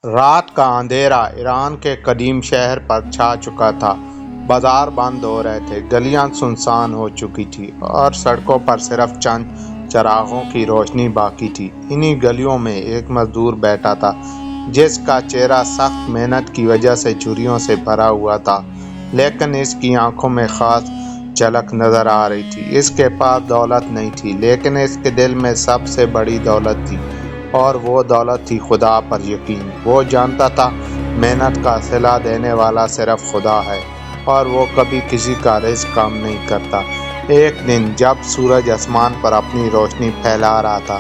رات کا اندھیرا ایران کے قدیم شہر پر چھا چکا تھا۔ بازار بند ہو رہے تھے، گلیاں سنسان ہو چکی تھی اور سڑکوں پر صرف چند چراغوں کی روشنی باقی تھی۔ انہی گلیوں میں ایک مزدور بیٹھا تھا جس کا چہرہ سخت محنت کی وجہ سے جھریوں سے بھرا ہوا تھا، لیکن اس کی آنکھوں میں خاص جھلک نظر آ رہی تھی۔ اس کے پاس دولت نہیں تھی، لیکن اس کے دل میں سب سے بڑی دولت تھی، اور وہ دولت تھی خدا پر یقین۔ وہ جانتا تھا محنت کا صلہ دینے والا صرف خدا ہے، اور وہ کبھی کسی کا رزق کم نہیں کرتا۔ ایک دن جب سورج آسمان پر اپنی روشنی پھیلا رہا تھا،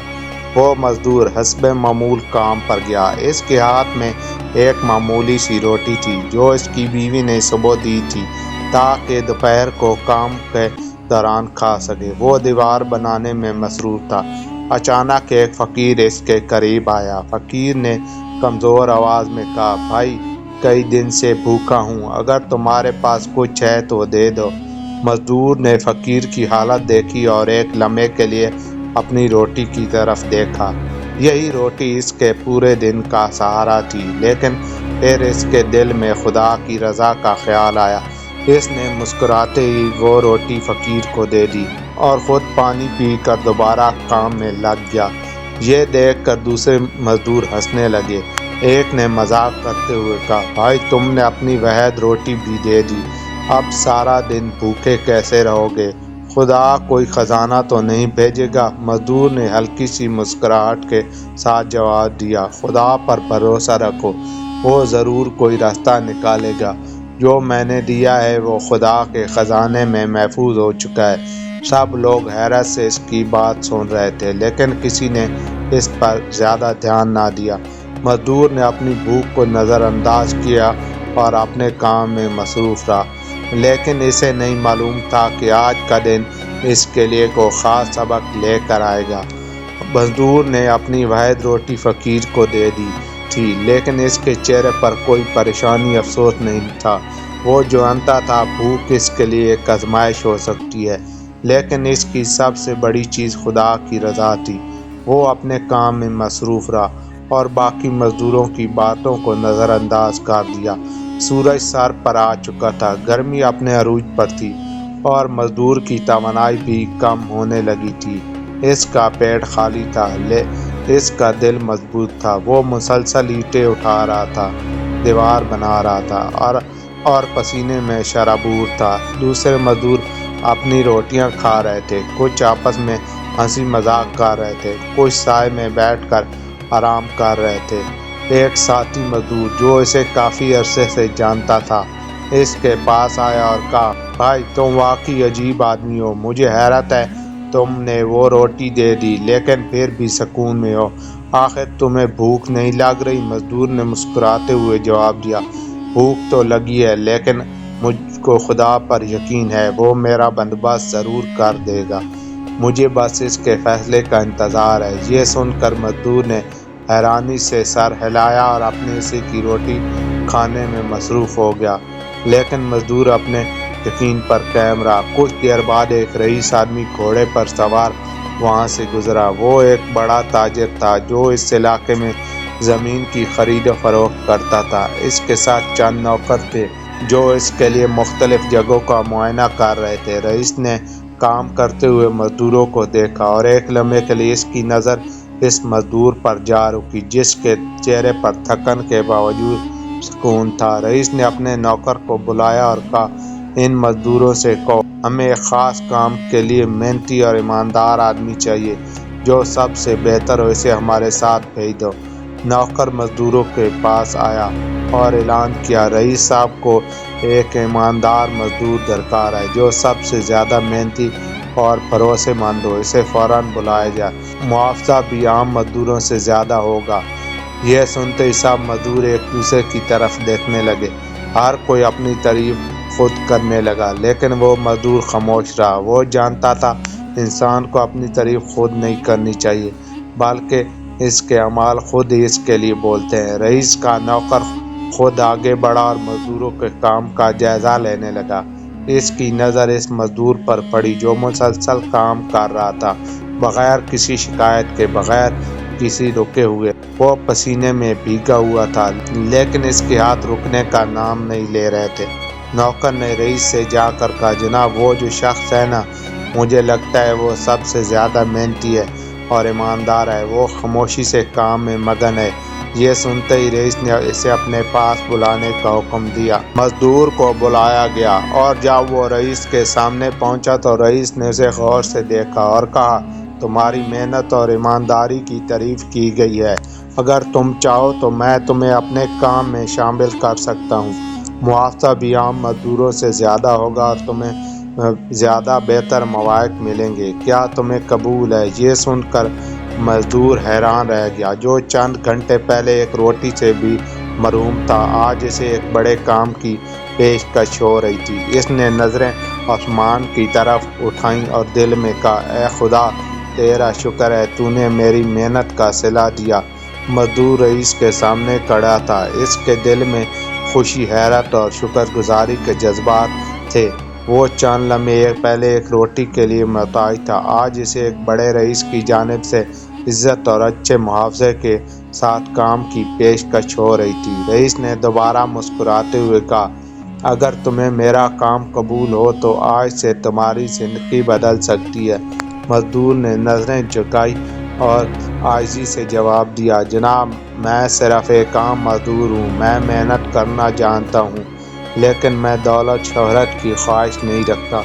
وہ مزدور حسب معمول کام پر گیا۔ اس کے ہاتھ میں ایک معمولی سی روٹی تھی جو اس کی بیوی نے صبح دی تھی تاکہ دوپہر کو کام کے دوران کھا سکے۔ وہ دیوار بنانے میں مصروف تھا۔ اچانک ایک فقیر اس کے قریب آیا۔ فقیر نے کمزور آواز میں کہا، بھائی، کئی دن سے بھوکا ہوں، اگر تمہارے پاس کچھ ہے تو دے دو۔ مزدور نے فقیر کی حالت دیکھی اور ایک لمحے کے لیے اپنی روٹی کی طرف دیکھا۔ یہی روٹی اس کے پورے دن کا سہارا تھی، لیکن پھر اس کے دل میں خدا کی رضا کا خیال آیا۔ اس نے مسکراتے ہی وہ روٹی فقیر کو دے دی اور خود پانی پی کر دوبارہ کام میں لگ گیا۔ یہ دیکھ کر دوسرے مزدور ہنسنے لگے۔ ایک نے مذاق کرتے ہوئے کہا، بھائی، تم نے اپنی واحد روٹی بھی دے دی، اب سارا دن بھوکے کیسے رہو گے؟ خدا کوئی خزانہ تو نہیں بھیجے گا؟ مزدور نے ہلکی سی مسکراہٹ کے ساتھ جواب دیا، خدا پر بھروسہ رکھو، وہ ضرور کوئی راستہ نکالے گا۔ جو میں نے دیا ہے وہ خدا کے خزانے میں محفوظ ہو چکا ہے۔ سب لوگ حیرت سے اس کی بات سن رہے تھے، لیکن کسی نے اس پر زیادہ دھیان نہ دیا۔ مزدور نے اپنی بھوک کو نظر انداز کیا اور اپنے کام میں مصروف رہا، لیکن اسے نہیں معلوم تھا کہ آج کا دن اس کے لیے کوئی خاص سبق لے کر آئے گا۔ مزدور نے اپنی واحد روٹی فقیر کو دے دی تھی، لیکن اس کے چہرے پر کوئی پریشانی افسوس نہیں تھا۔ وہ جانتا تھا بھوک اس کے لیے ایک آزمائش ہو سکتی ہے، لیکن اس کی سب سے بڑی چیز خدا کی رضا تھی۔ وہ اپنے کام میں مصروف رہا اور باقی مزدوروں کی باتوں کو نظر انداز کر دیا۔ سورج سر پر آ چکا تھا، گرمی اپنے عروج پر تھی اور مزدور کی توانائی بھی کم ہونے لگی تھی۔ اس کا پیٹ خالی تھا، اس کا دل مضبوط تھا۔ وہ مسلسل اینٹیں اٹھا رہا تھا، دیوار بنا رہا تھا اور پسینے میں شرابور تھا۔ دوسرے مزدور اپنی روٹیاں کھا رہے تھے، کچھ آپس میں ہنسی مذاق کر رہے تھے، کچھ سائے میں بیٹھ کر آرام کر رہے تھے۔ ایک ساتھی مزدور جو اسے کافی عرصے سے جانتا تھا اس کے پاس آیا اور کہا، بھائی، تم واقعی عجیب آدمی ہو، مجھے حیرت ہے تم نے وہ روٹی دے دی لیکن پھر بھی سکون میں ہو۔ آخر تمہیں بھوک نہیں لگ رہی؟ مزدور نے مسکراتے ہوئے جواب دیا، بھوک تو لگی ہے، لیکن مجھ کو خدا پر یقین ہے، وہ میرا بندوبست ضرور کر دے گا، مجھے بس اس کے فیصلے کا انتظار ہے۔ یہ سن کر مزدور نے حیرانی سے سر ہلایا اور اپنے حصے کی روٹی کھانے میں مصروف ہو گیا، لیکن مزدور اپنے یقین پر قائم رہا۔ کچھ دیر بعد ایک رئیس آدمی گھوڑے پر سوار وہاں سے گزرا۔ وہ ایک بڑا تاجر تھا جو اس علاقے میں زمین کی خرید و فروخت کرتا تھا۔ اس کے ساتھ چند نوکر تھے جو اس کے لیے مختلف جگہوں کا معائنہ کر رہے تھے۔ رئیس نے کام کرتے ہوئے مزدوروں کو دیکھا اور ایک لمحے کے لیے اس کی نظر اس مزدور پر جا رکی جس کے چہرے پر تھکن کے باوجود سکون تھا۔ رئیس نے اپنے نوکر کو بلایا اور کہا، ان مزدوروں سے کہو ہمیں ایک خاص کام کے لیے محنتی اور ایماندار آدمی چاہیے، جو سب سے بہتر ہو اسے ہمارے ساتھ بھیج دو۔ نوکر مزدوروں کے پاس آیا اور اعلان کیا، رئیس صاحب کو ایک ایماندار مزدور درکار ہے جو سب سے زیادہ محنتی اور بھروسے مند ہو، اسے فوراً بلایا جائے، معاوضہ بھی عام مزدوروں سے زیادہ ہوگا۔ یہ سنتے ہی سب مزدور ایک دوسرے کی طرف دیکھنے لگے، ہر کوئی اپنی تعریف خود کرنے لگا، لیکن وہ مزدور خاموش رہا۔ وہ جانتا تھا انسان کو اپنی تعریف خود نہیں کرنی چاہیے، بلکہ اس کے اعمال خود ہی اس کے لیے بولتے ہیں۔ رئیس کا نوکر خود آگے بڑھا اور مزدوروں کے کام کا جائزہ لینے لگا۔ اس کی نظر اس مزدور پر پڑی جو مسلسل کام کر رہا تھا، بغیر کسی شکایت کے، بغیر کسی رکے ہوئے۔ وہ پسینے میں بھیگا ہوا تھا لیکن اس کے ہاتھ رکنے کا نام نہیں لے رہے تھے۔ نوکر نے رئیس سے جا کر کہا، جناب وہ جو شخص ہے نا، مجھے لگتا ہے وہ سب سے زیادہ محنتی ہے اور ایماندار ہے، وہ خاموشی سے کام میں مگن ہے۔ یہ سنتے ہی رئیس نے اسے اپنے پاس بلانے کا حکم دیا۔ مزدور کو بلایا گیا اور جب وہ رئیس کے سامنے پہنچا تو رئیس نے اسے غور سے دیکھا اور کہا، تمہاری محنت اور ایمانداری کی تعریف کی گئی ہے، اگر تم چاہو تو میں تمہیں اپنے کام میں شامل کر سکتا ہوں، معاوضہ بھی عام مزدوروں سے زیادہ ہوگا اور تمہیں زیادہ بہتر مواقع ملیں گے، کیا تمہیں قبول ہے؟ یہ سن کر مزدور حیران رہ گیا، جو چند گھنٹے پہلے ایک روٹی سے بھی محروم تھا، آج اسے ایک بڑے کام کی پیشکش ہو رہی تھی۔ اس نے نظریں آسمان کی طرف اٹھائیں اور دل میں کہا، اے خدا، تیرا شکر ہے، تو نے میری محنت کا صلہ دیا۔ مزدور رئیس کے سامنے کھڑا تھا، اس کے دل میں خوشی، حیرت اور شکر گزاری کے جذبات تھے۔ وہ چند لمحے پہلے ایک روٹی کے لیے محتاج تھا، آج اسے ایک بڑے رئیس کی جانب سے عزت اور اچھے معاوضے کے ساتھ کام کی پیشکش ہو رہی تھی۔ رئیس نے دوبارہ مسکراتے ہوئے کہا، اگر تمہیں میرا کام قبول ہو تو آج سے تمہاری زندگی بدل سکتی ہے۔ مزدور نے نظریں جھکائی اور عاجزی سے جواب دیا، جناب میں صرف ایک عام مزدور ہوں، میں محنت کرنا جانتا ہوں لیکن میں دولت شہرت کی خواہش نہیں رکھتا،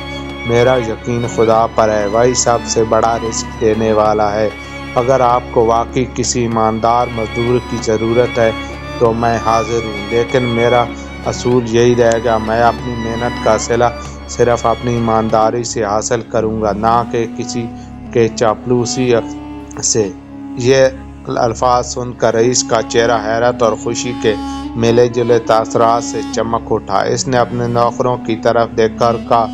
میرا یقین خدا پر ہے، وہی سب سے بڑا رزق دینے والا ہے۔ اگر آپ کو واقعی کسی ایماندار مزدور کی ضرورت ہے تو میں حاضر ہوں، لیکن میرا اصول یہی رہے گا، میں اپنی محنت کا صلہ صرف اپنی ایمانداری سے حاصل کروں گا، نہ کہ کسی کے چاپلوسی سے۔ یہ الفاظ سن کر رئیس کا چہرہ حیرت اور خوشی کے ملے جلے تاثرات سے چمک اٹھا۔ اس نے اپنے نوکروں کی طرف دیکھ کر کہا،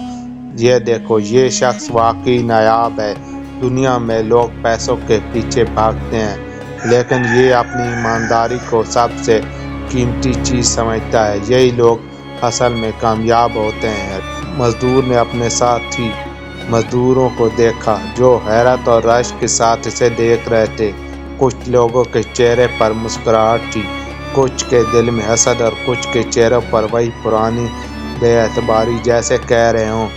یہ دیکھو، یہ شخص واقعی نایاب ہے۔ دنیا میں لوگ پیسوں کے پیچھے بھاگتے ہیں لیکن یہ اپنی ایمانداری کو سب سے قیمتی چیز سمجھتا ہے، یہی لوگ اصل میں کامیاب ہوتے ہیں۔ مزدور نے اپنے ساتھی مزدوروں کو دیکھا جو حیرت اور رشک کے ساتھ اسے دیکھ رہے تھے۔ کچھ لوگوں کے چہرے پر مسکراہٹ تھی، کچھ کے دل میں حسد اور کچھ کے چہروں پر وہی پرانی بے اعتباری، جیسے کہہ رہے ہوں،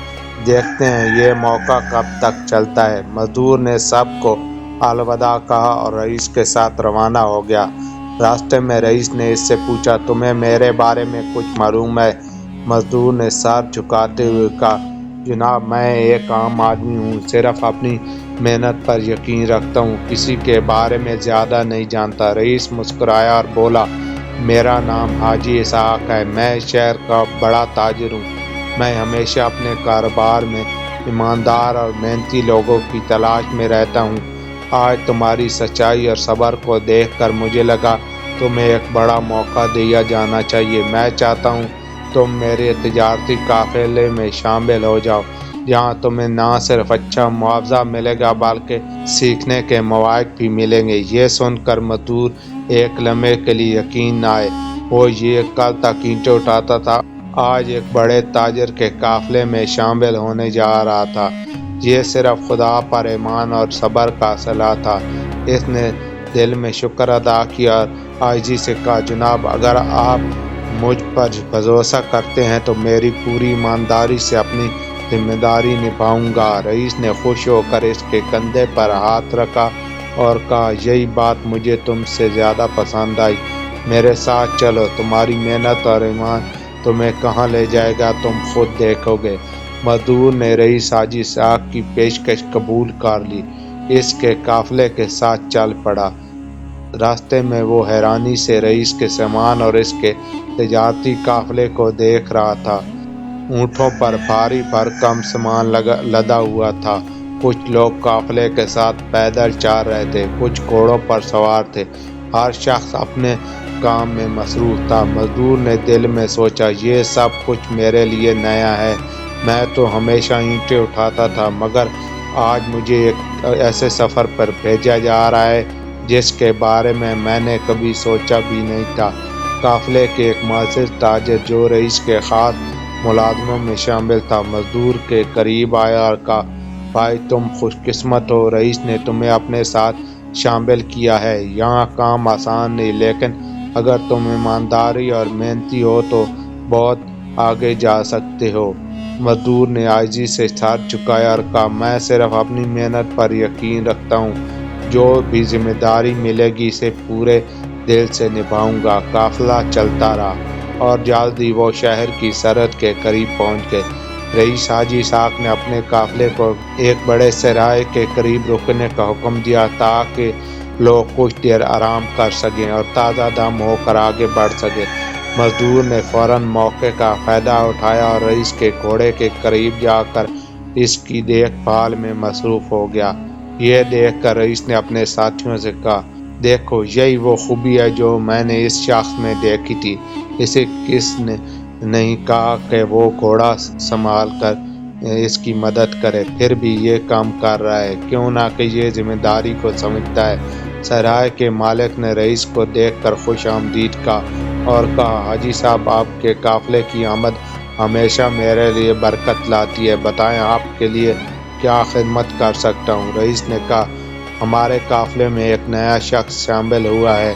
دیکھتے ہیں یہ موقع کب تک چلتا ہے۔ مزدور نے سب کو الوداع کہا اور رئیس کے ساتھ روانہ ہو گیا۔ راستے میں رئیس نے اس سے پوچھا، تمہیں میرے بارے میں کچھ معلوم ہے؟ مزدور نے سر جھکاتے ہوئے کہا، جناب میں ایک عام آدمی ہوں، صرف اپنی محنت پر یقین رکھتا ہوں، کسی کے بارے میں زیادہ نہیں جانتا۔ رئیس مسکرایا اور بولا، میرا نام حاجی اسحاق ہے، میں شہر کا بڑا تاجر ہوں، میں ہمیشہ اپنے کاروبار میں ایماندار اور محنتی لوگوں کی تلاش میں رہتا ہوں۔ آج تمہاری سچائی اور صبر کو دیکھ کر مجھے لگا تمہیں ایک بڑا موقع دیا جانا چاہیے۔ میں چاہتا ہوں تم میرے تجارتی قافلے میں شامل ہو جاؤ، جہاں تمہیں نہ صرف اچھا معاوضہ ملے گا بلکہ سیکھنے کے مواقع بھی ملیں گے۔ یہ سن کر مزدور ایک لمحے کے لیے یقین نہ آئے، وہ یہ کل تک اینٹیں اٹھاتا تھا، آج ایک بڑے تاجر کے قافلے میں شامل ہونے جا رہا تھا۔ یہ صرف خدا پر ایمان اور صبر کا صلہ تھا۔ اس نے دل میں شکر ادا کیا اور عاجزی سے کہا، جناب اگر آپ مجھ پر بھروسہ کرتے ہیں تو میری پوری ایمانداری سے اپنی ذمہ داری نبھاؤں گا۔ رئیس نے خوش ہو کر اس کے کندھے پر ہاتھ رکھا اور کہا، یہی بات مجھے تم سے زیادہ پسند آئی، میرے ساتھ چلو، تمہاری محنت اور ایمان تمہیں کہاں لے جائے گا تم خود دیکھو گے۔ مزدور نے رئیس حاجی اسحاق کی پیشکش قبول کر لی، اس کے قافلے کے ساتھ چل پڑا۔ راستے میں وہ حیرانی سے رئیس کے سامان اور اس کے تجارتی قافلے کو دیکھ رہا تھا۔ اونٹوں پر بھاری بھرکم سامان لدا ہوا تھا، کچھ لوگ قافلے کے ساتھ پیدل چل رہے تھے، کچھ گھوڑوں پر سوار تھے، ہر شخص اپنے کام میں مصروف تھا۔ مزدور نے دل میں سوچا، یہ سب کچھ میرے لیے نیا ہے، میں تو ہمیشہ اینٹیں اٹھاتا تھا مگر آج مجھے ایک ایسے سفر پر بھیجا جا رہا ہے جس کے بارے میں نے کبھی سوچا بھی نہیں تھا۔ قافلے کے ایک معزز تاجر جو رئیس کے خاص ملازموں میں شامل تھا، مزدور کے قریب آیا اور کہا، بھائی تم خوش قسمت ہو، رئیس نے تمہیں اپنے ساتھ شامل کیا ہے۔ یہاں کام آسان نہیں، لیکن اگر تم ایمانداری اور محنتی ہو تو بہت آگے جا سکتے ہو۔ مزدور نے عاجزی سے سر جھکایا اور کہا، میں صرف اپنی محنت پر یقین رکھتا ہوں، جو بھی ذمہ داری ملے گی اسے پورے دل سے نبھاؤں گا۔ قافلہ چلتا رہا اور جلد ہی وہ شہر کی سرحد کے قریب پہنچ گئے۔ رئیس حاجی اسحاق نے اپنے قافلے کو ایک بڑے صحرا کے قریب رکنے کا حکم دیا تاکہ لوگ کچھ دیر آرام کر سکیں اور تازہ دم ہو کر آگے بڑھ سکیں۔ مزدور نے فوراً موقع کا فائدہ اٹھایا اور رئیس کے گھوڑے کے قریب جا کر اس کی دیکھ بھال میں مصروف ہو گیا۔ یہ دیکھ کر رئیس نے اپنے ساتھیوں سے کہا، دیکھو، یہی وہ خوبی ہے جو میں نے اس شخص میں دیکھی تھی۔ اسے کس نے نہیں کہا کہ وہ گھوڑا سنبھال کر اس کی مدد کرے، پھر بھی یہ کام کر رہا ہے، کیوں نہ کہ یہ ذمہ داری کو سمجھتا ہے۔ صحرا کے مالک نے رئیس کو دیکھ کر خوش آمدید کہا اور کہا، حاجی صاحب، آپ کے قافلے کی آمد ہمیشہ میرے لیے برکت لاتی ہے، بتائیں آپ کے لیے کیا خدمت کر سکتا ہوں۔ رئیس نے کہا، ہمارے قافلے میں ایک نیا شخص شامل ہوا ہے،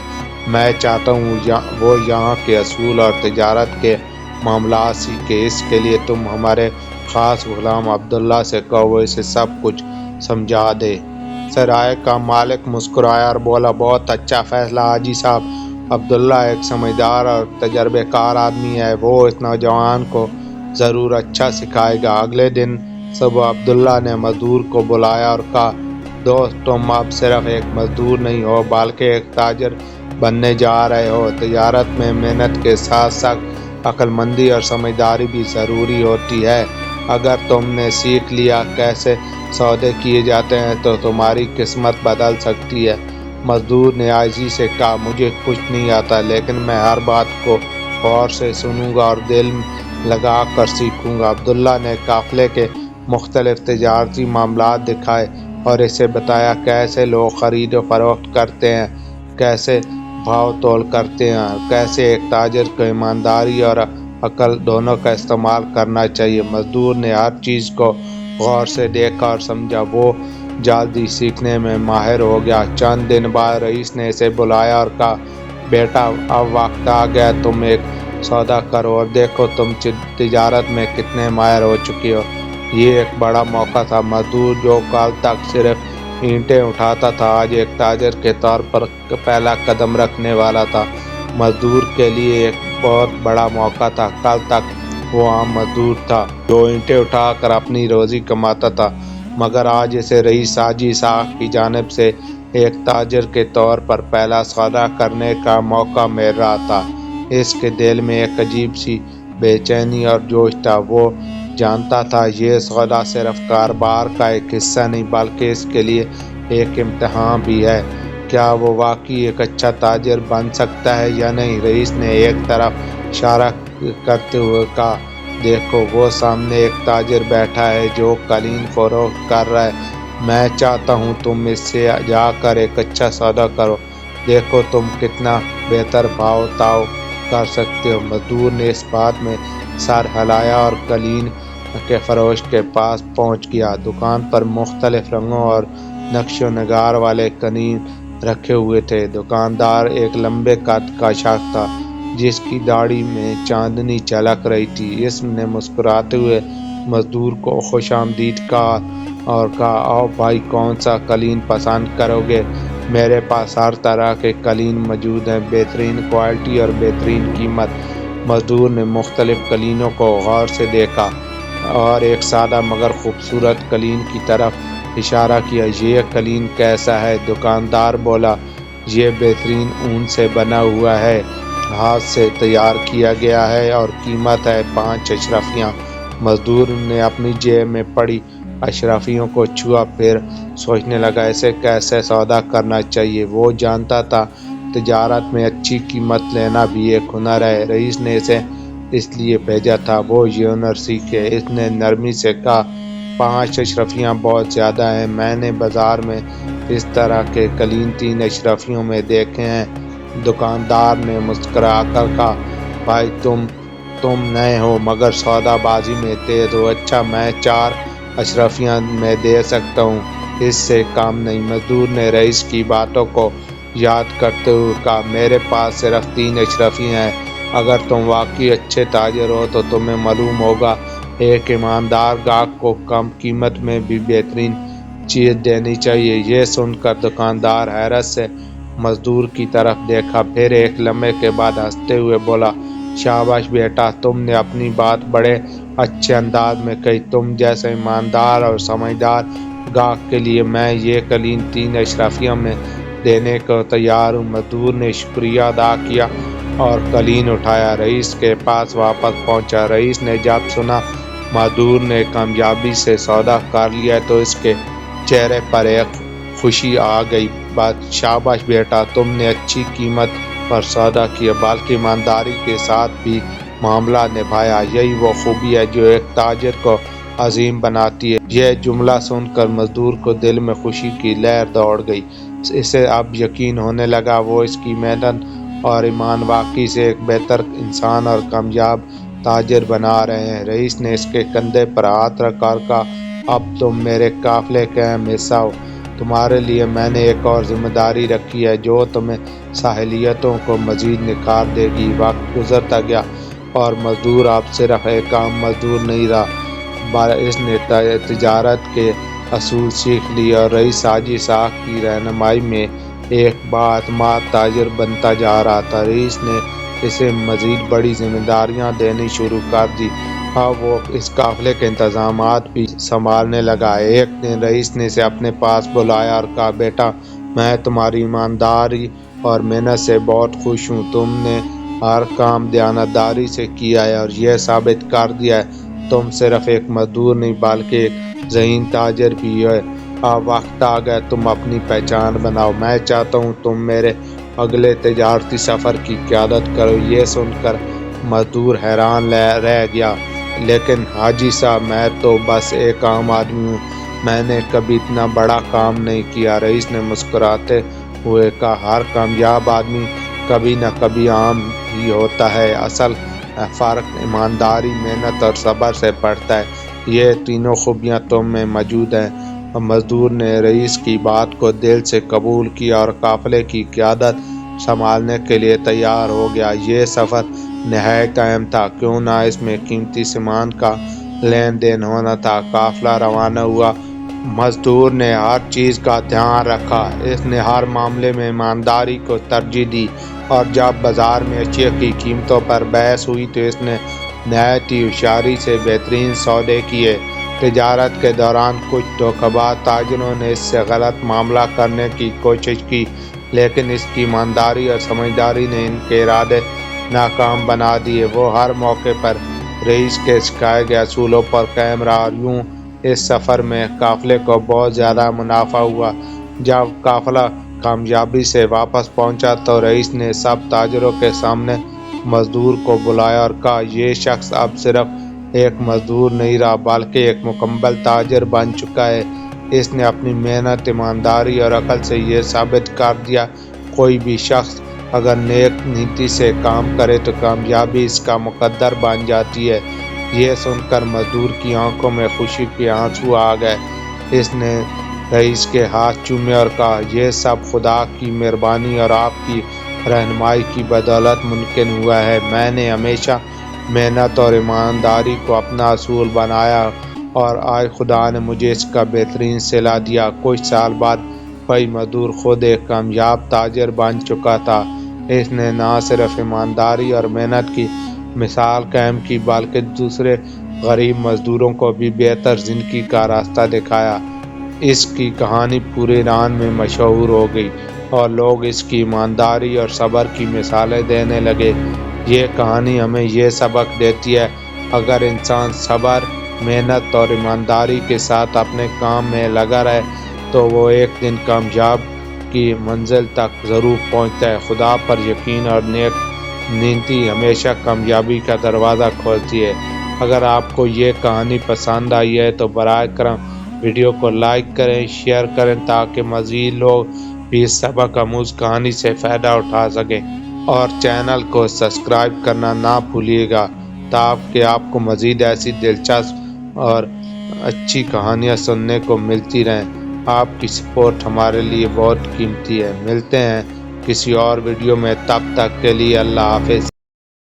میں چاہتا ہوں وہ یہاں کے اصول اور تجارت کے معاملات سیکھے، اس کے لیے تم ہمارے خاص غلام عبداللہ سے کہو وہ اسے سب کچھ سمجھا دے۔ صحرا کا مالک مسکرایا اور بولا، بہت اچھا فیصلہ حاجی صاحب، عبداللہ ایک سمجھدار اور تجربہ کار آدمی ہے، وہ اس نوجوان کو ضرور اچھا سکھائے گا۔ اگلے دن صبح عبداللہ نے مزدور کو بلایا اور کہا، دوست، تم اب صرف ایک مزدور نہیں ہو بلکہ ایک تاجر بننے جا رہے ہو۔ تجارت میں محنت کے ساتھ ساتھ عقل مندی اور سمجھداری بھی ضروری ہوتی ہے۔ اگر تم نے سیکھ لیا کیسے سودے کیے جاتے ہیں تو تمہاری قسمت بدل سکتی ہے۔ مزدور نے عاجزی سے کہا، مجھے کچھ نہیں آتا، لیکن میں ہر بات کو غور سے سنوں گا اور دل لگا کر سیکھوں گا۔ عبداللہ نے قافلے کے مختلف تجارتی معاملات دکھائے اور اسے بتایا کیسے لوگ خرید و فروخت کرتے ہیں، کیسے بھاؤ تول کرتے ہیں اور کیسے ایک تاجر کو ایمانداری اور عقل دونوں کا استعمال کرنا چاہیے۔ مزدور نے ہر چیز کو غور سے دیکھا اور سمجھا، وہ جلد ہی سیکھنے میں ماہر ہو گیا۔ چند دن بعد رئیس نے اسے بلایا اور کہا، بیٹا، اب وقت آ گیا، تم ایک سودا کرو اور دیکھو تم تجارت میں کتنے ماہر ہو چکے ہو۔ یہ ایک بڑا موقع تھا۔ مزدور جو کل تک صرف اینٹیں اٹھاتا تھا آج ایک تاجر کے طور پر پہلا قدم رکھنے والا تھا۔ مزدور کے لیے ایک بہت بڑا موقع تھا۔ کل تک وہ عام مزدور تھا جو اینٹیں اٹھا کر اپنی روزی کماتا تھا، مگر آج اسے رئیس حاجی اسحاق کی جانب سے ایک تاجر کے طور پر پہلا سودا کرنے کا موقع مل رہا تھا۔ اس کے دل میں ایک عجیب سی بے چینی اور جوش تھا۔ وہ جانتا تھا یہ سودا صرف کاروبار کا ایک حصہ نہیں بلکہ اس کے لیے ایک امتحان بھی ہے۔ کیا وہ واقعی ایک اچھا تاجر بن سکتا ہے یا نہیں؟ رئیس نے ایک طرف اشارہ کرتے ہوئے کہا، دیکھو، وہ سامنے ایک تاجر بیٹھا ہے جو قالین فروخت کر رہا ہے، میں چاہتا ہوں تم اس سے جا کر ایک اچھا سودا کرو، دیکھو تم کتنا بہتر بھاؤ تاؤ کر سکتے ہو۔ مزدور نے اس بات میں سر ہلایا اور قالین کے فروش کے پاس پہنچ گیا۔ دکان پر مختلف رنگوں اور نقش و نگار والے قالین رکھے ہوئے تھے۔ دکاندار ایک لمبے قد کا شخص تھا جس کی داڑھی میں چاندنی جھلک رہی تھی۔ اس نے مسکراتے ہوئے مزدور کو خوش آمدید کہا اور کہا، آؤ بھائی، کون سا قالین پسند کرو گے؟ میرے پاس ہر طرح کے قالین موجود ہیں، بہترین کوالٹی اور بہترین قیمت۔ مزدور نے مختلف قالینوں کو غور سے دیکھا اور ایک سادہ مگر خوبصورت قالین کی طرف اشارہ کیا۔ یہ قالین کیسا ہے؟ دکاندار بولا، یہ بہترین اون سے بنا ہوا ہے، ہاتھ سے تیار کیا گیا ہے اور قیمت ہے 5 اشرفیاں۔ مزدور نے اپنی جیب میں پڑی اشرفیوں کو چھوا، پھر سوچنے لگا اسے کیسے سودا کرنا چاہیے۔ وہ جانتا تھا تجارت میں اچھی قیمت لینا بھی ایک ہنر ہے۔ رئیس نے اسے اس لیے بھیجا تھا وہ یہ ہنر سیکھے۔ اس نے نرمی سے کہا، 5 اشرفیاں بہت زیادہ ہیں، میں نے بازار میں اس طرح کے قالین 3 اشرفیوں میں دیکھے ہیں۔ دکاندار نے مسکرا کر کہا، بھائی، تم نئے ہو مگر سودا بازی میں تیز ہو، اچھا، میں 4 اشرفیاں میں دے سکتا ہوں۔ اس سے کام نہیں۔ مزدور نے رئیس کی باتوں کو یاد کرتے ہوئے کہا، میرے پاس صرف 3 اشرفی ہیں۔ اگر تم واقعی اچھے تاجر ہو تو تمہیں معلوم ہوگا ایک ایماندار گاہک کو کم قیمت میں بھی بہترین چیز دینی چاہیے۔ یہ سن کر دکاندار حیرت سے مزدور کی طرف دیکھا، پھر ایک لمحے کے بعد ہنستے ہوئے بولا، شاباش بیٹا، تم نے اپنی بات بڑے اچھے انداز میں کہی۔ تم جیسے ایماندار اور سمجھدار گاہک کے لیے میں یہ قلین 3 اشرفیوں میں دینے کو تیار ہوں۔ مزدور نے شکریہ ادا کیا اور قلین اٹھایا رئیس کے پاس واپس پہنچا۔ رئیس نے جب سنا مزدور نے کامیابی سے سودا کر لیا تو اس کے چہرے پر ایک خوشی آ گئی۔ شاباش بیٹا، تم نے اچھی قیمت پر سودا کیا، بلکہ ایمانداری کے ساتھ بھی معاملہ نبھایا۔ یہی وہ خوبی ہے جو ایک تاجر کو عظیم بناتی ہے۔ یہ جملہ سن کر مزدور کو دل میں خوشی کی لہر دوڑ گئی۔ اسے اب یقین ہونے لگا وہ اس کی محنت اور ایمان واقعی سے ایک بہتر انسان اور کامیاب تاجر بنا رہے ہیں۔ رئیس نے اس کے کندھے پر ہاتھ رکھا اور کہا، اب تم میرے قافلے کا اہم حصہ ہو۔ تمہارے لیے میں نے ایک اور ذمہ داری رکھی ہے جو تمہیں صلاحیتوں کو مزید نکھار دے گی۔ وقت گزرتا گیا اور مزدور اب صرف ایک عام مزدور نہیں رہا، اس نے تجارت کے اصول سیکھ لیے اور رئیس حاجی صاحب کی رہنمائی میں ایک بااعتماد تاجر بنتا جا رہا تھا۔ رئیس نے اسے مزید بڑی ذمہ داریاں دینی شروع کر دی۔ اب وہ اس قافلے کے انتظامات بھی سنبھالنے لگا۔ ایک دن رئیس نے اسے اپنے پاس بلایا اور کہا، بیٹا، میں تمہاری ایمانداری اور محنت سے بہت خوش ہوں۔ تم نے ہر کام دیانتداری سے کیا ہے اور یہ ثابت کر دیا ہے تم صرف ایک مزدور نہیں بلکہ ایک ذہین تاجر بھی ہے۔ اب وقت آ گیا تم اپنی پہچان بناؤ۔ میں چاہتا ہوں تم میرے اگلے تجارتی سفر کی قیادت کرو۔ یہ سن کر مزدور حیران رہ گیا، لیکن حاجی صاحب، میں تو بس ایک عام آدمی ہوں، میں نے کبھی اتنا بڑا کام نہیں کیا۔ رئیس نے مسکراتے ہوئے کہا، ہر کامیاب آدمی کبھی نہ کبھی عام ہی ہوتا ہے، اصل فرق ایمانداری، محنت اور صبر سے پڑتا ہے۔ یہ تینوں خوبیاں تم میں موجود ہیں۔ مزدور نے رئیس کی بات کو دل سے قبول کیا اور قافلے کی قیادت سنبھالنے کے لیے تیار ہو گیا۔ یہ سفر نہایت اہم تھا، کیوں نہ اس میں قیمتی سامان کا لین دین ہونا تھا۔ قافلہ روانہ ہوا۔ مزدور نے ہر چیز کا دھیان رکھا، اس نے ہر معاملے میں ایمانداری کو ترجیح دی اور جب بازار میں اشیاء کی قیمتوں پر بحث ہوئی تو اس نے نہایت ہی ہوشیاری سے بہترین سودے کیے۔ تجارت کے دوران کچھ دھوکہ باز تاجروں نے اس سے غلط معاملہ کرنے کی کوشش کی، لیکن اس کی ایمانداری اور سمجھداری نے ان کے ارادے ناکام بنا دیے۔ وہ ہر موقع پر رئیس کے سکھائے گئے اصولوں پر قائم رہا اور یوں اس سفر میں قافلے کو بہت زیادہ منافع ہوا۔ جب قافلہ کامیابی سے واپس پہنچا تو رئیس نے سب تاجروں کے سامنے مزدور کو بلایا اور کہا، یہ شخص اب صرف ایک مزدور نہیں رہا بلکہ ایک مکمل تاجر بن چکا ہے۔ اس نے اپنی محنت، ایمانداری اور عقل سے یہ ثابت کر دیا کوئی بھی شخص اگر نیک نیتی سے کام کرے تو کامیابی اس کا مقدر بن جاتی ہے۔ یہ سن کر مزدور کی آنکھوں میں خوشی کے آنسو آ گئے۔ اس نے رئیس کے ہاتھ چومے اور کہا، یہ سب خدا کی مہربانی اور آپ کی رہنمائی کی بدولت ممکن ہوا ہے۔ میں نے ہمیشہ محنت اور ایمانداری کو اپنا اصول بنایا اور آج خدا نے مجھے اس کا بہترین صلہ دیا۔ کچھ سال بعد وہی مزدور خود ایک کامیاب تاجر بن چکا تھا۔ اس نے نہ صرف ایمانداری اور محنت کی مثال قائم کی بلکہ دوسرے غریب مزدوروں کو بھی بہتر زندگی کا راستہ دکھایا۔ اس کی کہانی پورے ایران میں مشہور ہو گئی اور لوگ اس کی ایمانداری اور صبر کی مثالیں دینے لگے۔ یہ کہانی ہمیں یہ سبق دیتی ہے، اگر انسان صبر، محنت اور ایمانداری کے ساتھ اپنے کام میں لگا رہے تو وہ ایک دن کامیاب کی منزل تک ضرور پہنچتا ہے۔ خدا پر یقین اور نیک نیتی ہمیشہ کامیابی کا دروازہ کھولتی ہے۔ اگر آپ کو یہ کہانی پسند آئی ہے تو براہ کرم ویڈیو کو لائک کریں، شیئر کریں تاکہ مزید لوگ بھی اس سبق آموز کہانی سے فائدہ اٹھا سکیں، اور چینل کو سبسکرائب کرنا نہ بھولیے گا تاکہ آپ کو مزید ایسی دلچسپ اور اچھی کہانیاں سننے کو ملتی رہیں۔ آپ کی سپورٹ ہمارے لیے بہت قیمتی ہے۔ ملتے ہیں کسی اور ویڈیو میں، تب تک کے لیے اللہ حافظ۔